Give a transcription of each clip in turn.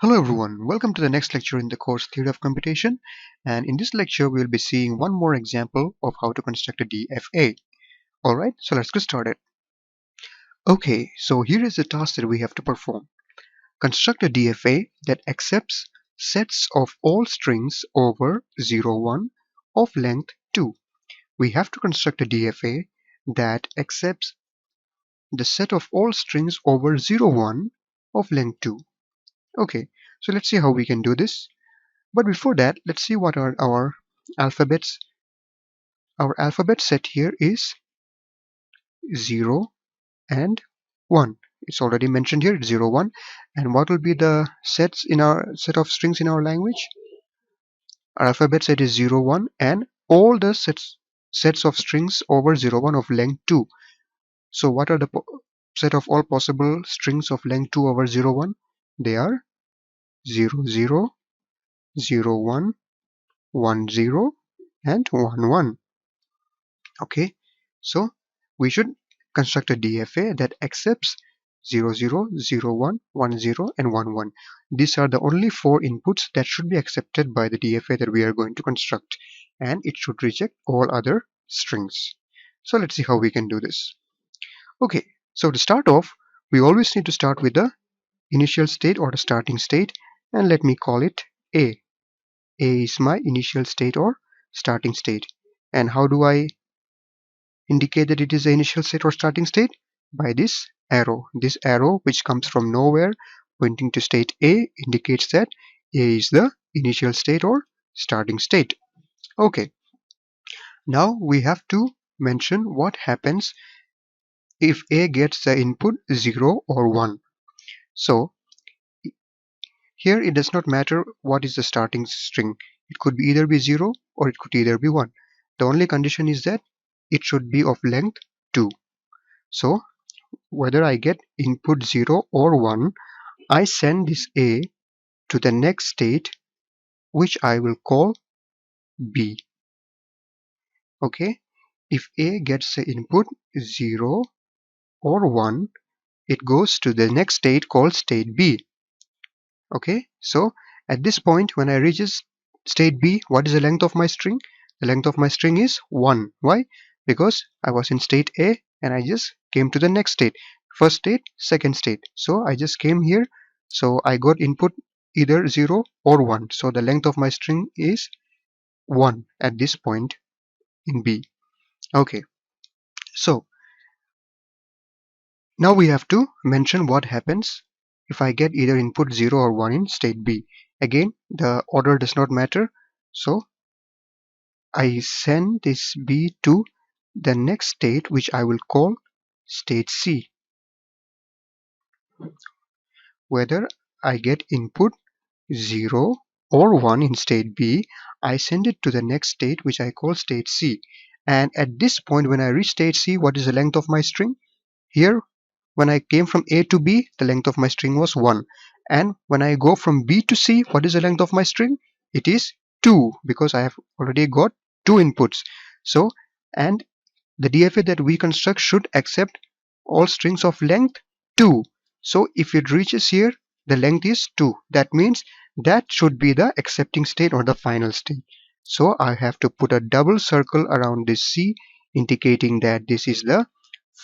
Hello everyone, welcome to the next lecture in the course Theory of Computation, and in this lecture we will be seeing one more example of how to construct a DFA. Alright, so let's get started. Okay, so here is the task that we have to perform. Construct a DFA that accepts sets of all strings over 0, 1 of length 2. We have to construct a DFA that accepts the set of all strings over 0, 1 of length 2. Okay, so let's see how we can do this. But before that, let's see what are our alphabets. Our alphabet set here is 0 and 1. It's already mentioned here, it's 0, 1. And what will be the sets in our set of strings in our language? Our alphabet set is 0, 1, and all the sets of strings over 0, 1 of length 2. So what are the set of all possible strings of length 2 over 0, 1? They are 0, 0, 0, 1, 1, 0, and 1, 1. Okay, so we should construct a DFA that accepts 0, 0, 0, 1, 1, 0, and 1, 1. These are the only 4 inputs that should be accepted by the DFA that we are going to construct, and it should reject all other strings. So let's see how we can do this. Okay, so to start off, we always need to start with the initial state or the starting state, and let me call it A. A is my initial state or starting state. And how do I indicate that it is the initial state or starting state? By this arrow. This arrow, which comes from nowhere pointing to state A, indicates that A is the initial state or starting state. Okay, now we have to mention what happens if A gets the input 0 or 1. So here it does not matter what is the starting string. It could either be 0 or it could either be 1. The only condition is that it should be of length 2. So whether I get input 0 or 1, I send this A to the next state, which I will call B. Okay, if A gets the input 0 or 1, it goes to the next state called state B. Okay, so at this point when I reach state B, what is the length of my string? The length of my string is 1. Why? Because I was in state A and I just came to the next state. First state, second state. So I just came here. So I got input either 0 or 1. So the length of my string is 1 at this point in B. Okay. So now we have to mention what happens if I get either input 0 or 1 in state B. Again, the order does not matter. So I send this B to the next state, which I will call state C. Whether I get input 0 or 1 in state B, I send it to the next state, which I call state C. And at this point, when I reach state C, what is the length of my string? Here, when I came from A to B, the length of my string was 1. And when I go from B to C, what is the length of my string? It is 2, because I have already got 2 inputs. So, and the DFA that we construct should accept all strings of length 2. So if it reaches here, the length is 2. That means that should be the accepting state or the final state. So I have to put a double circle around this C, indicating that this is the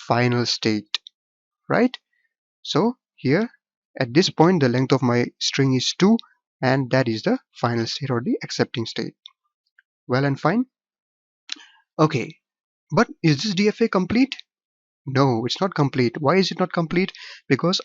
final state, right? So here at this point the length of my string is 2, and that is the final state or the accepting state. Well and fine. Okay, but is this DFA complete? No, it's not complete. Why is it not complete? Because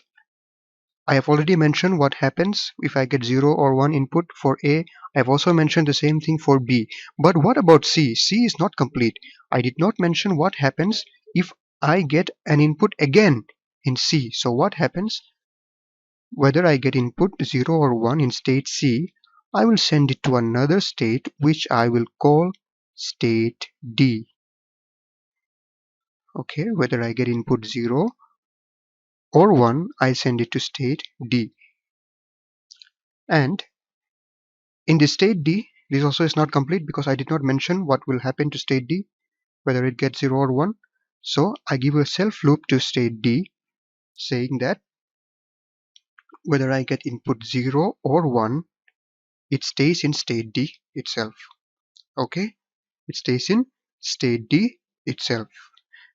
I have already mentioned what happens if I get 0 or 1 input for A. I've also mentioned the same thing for B. But what about C? C is not complete. I did not mention what happens if I get an input again in C. So what happens? Whether I get input 0 or 1 in state C, I will send it to another state, which I will call state D. Okay, whether I get input 0 or 1, I send it to state D. And in the state D, this also is not complete because I did not mention what will happen to state D, whether it gets 0 or 1. So I give a self loop to state D, saying that whether I get input 0 or 1, it stays in state D itself. Okay, it stays in state D itself.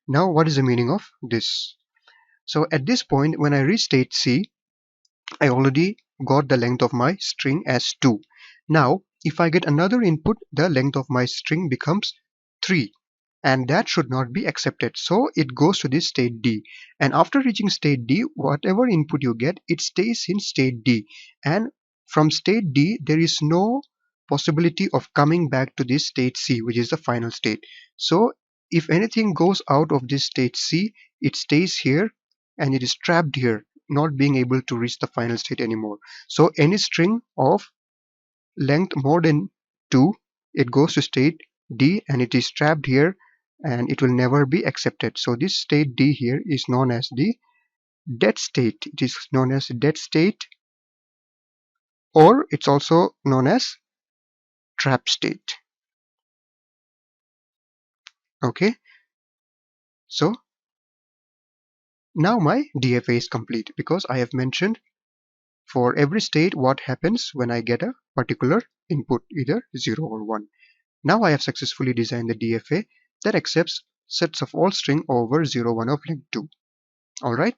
Now what is the meaning of this? So at this point, when I reach state C, I already got the length of my string as 2. Now if I get another input, the length of my string becomes 3, and that should not be accepted. So it goes to this state D, and after reaching state D, whatever input you get, it stays in state D, and from state D there is no possibility of coming back to this state C, which is the final state. So if anything goes out of this state C, it stays here and it is trapped here, not being able to reach the final state anymore. So any string of length more than 2, it goes to state D and it is trapped here, and it will never be accepted. So this state D here is known as the dead state. It is known as dead state, or it's also known as trap state. Okay, so now my DFA is complete, because I have mentioned for every state what happens when I get a particular input, either 0 or 1. Now I have successfully designed the DFA that accepts sets of all string over 0, 1 of length 2. Alright,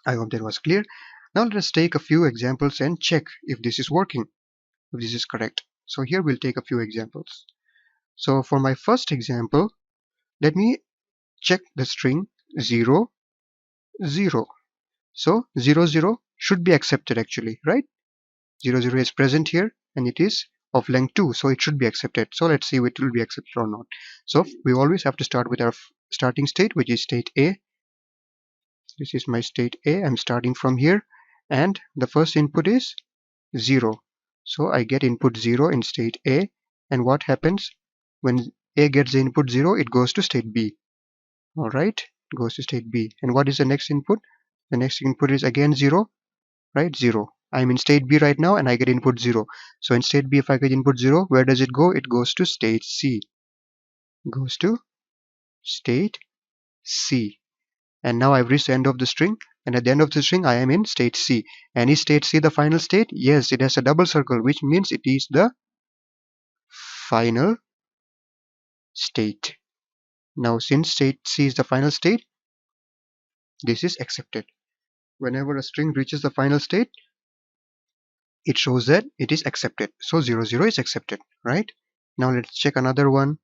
I hope that was clear. Now let us take a few examples and check if this is working, if this is correct. So here we'll take a few examples. So for my first example, let me check the string 0, 0. So 0, 0 should be accepted actually, right? 0, 0 is present here and it is of length 2, so it should be accepted. So let's see if it will be accepted or not. So we always have to start with our starting state, which is state A. This is my state A. I'm starting from here, and the first input is 0. So I get input 0 in state A, and what happens when A gets the input 0? It goes to state B. Alright, it goes to state B. And what is the next input? The next input is again 0, right? 0. I'm in state B right now and I get input 0. So in state B, if I get input 0, where does it go? It goes to state C. It goes to state C. And now I've reached the end of the string, and at the end of the string I am in state C. And is state C the final state? Yes, it has a double circle, which means it is the final state. Now since state C is the final state, this is accepted. Whenever a string reaches the final state, it shows that it is accepted. So 0, 0 is accepted, right? Now let's check another one.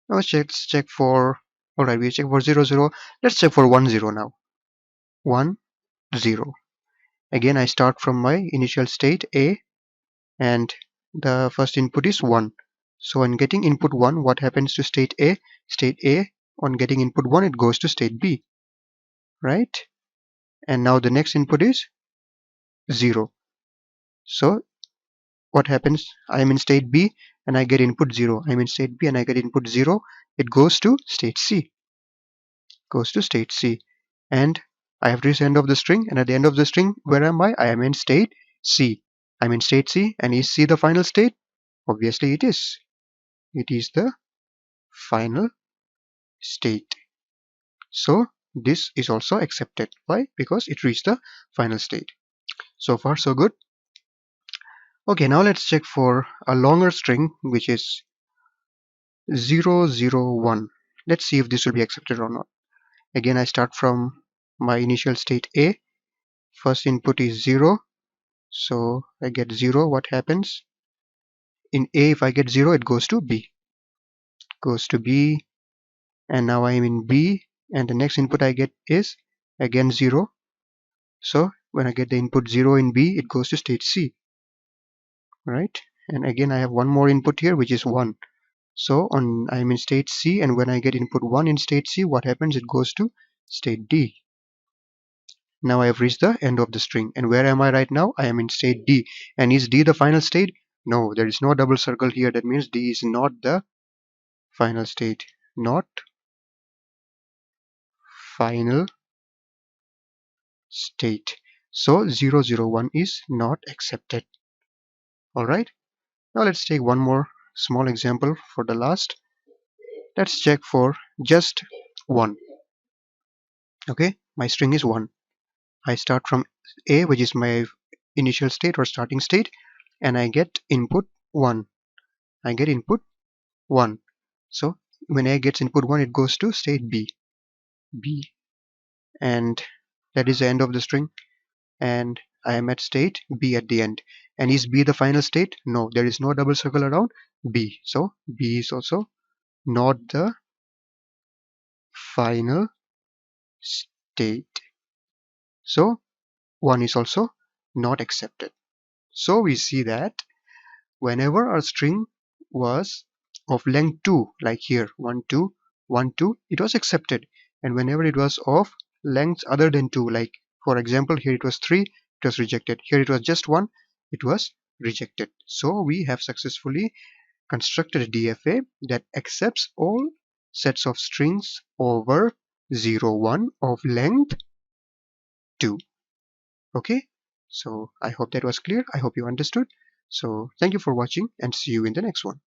Now let's check for, alright, we check for 0, 0. Let's check for 1, 0 now. 1, 0. Again, I start from my initial state A, and the first input is 1. So on getting input 1, what happens to state A? State A, on getting input 1, it goes to state B, right? And now the next input is 0. So what happens? I am in state B and I get input 0. I'm in state B and I get input 0. It goes to state C. Goes to state C. And I have reached the end of the string, and at the end of the string, where am I? I am in state C. I'm in state C, and is C the final state? Obviously it is. It is the final state. So this is also accepted. Why? Because it reached the final state. So far so good. Okay, now let's check for a longer string, which is 0, 0, 1. Let's see if this will be accepted or not. Again, I start from my initial state A. First input is 0. So I get 0. What happens? In A, if I get 0, it goes to B. Goes to B. And now I am in B. And the next input I get is again 0. So when I get the input 0 in B, it goes to state C. Right? And again, I have one more input here, which is 1. So I'm in state C, and when I get input 1 in state C, what happens? It goes to state D. Now I have reached the end of the string. And where am I right now? I am in state D. And is D the final state? No, there is no double circle here. That means D is not the final state. Not final state. So 0, 0, 1 is not accepted. Alright. Now let's take one more small example for the last. Let's check for just 1. Okay, my string is 1. I start from A, which is my initial state or starting state, and I get input 1. I get input 1. So when A gets input 1, it goes to state B, and that is the end of the string, and I am at state B at the end. And is B the final state? No, there is no double circle around B. So B is also not the final state. So 1 is also not accepted. So we see that whenever our string was of length 2, like here 1 2 1 2, it was accepted. And whenever it was of lengths other than 2, like for example here it was 3, it was rejected. Here it was just 1, it was rejected. So we have successfully constructed a DFA that accepts all sets of strings over 0 1 of length 2. Okay, so I hope that was clear. I hope you understood. So thank you for watching and see you in the next one.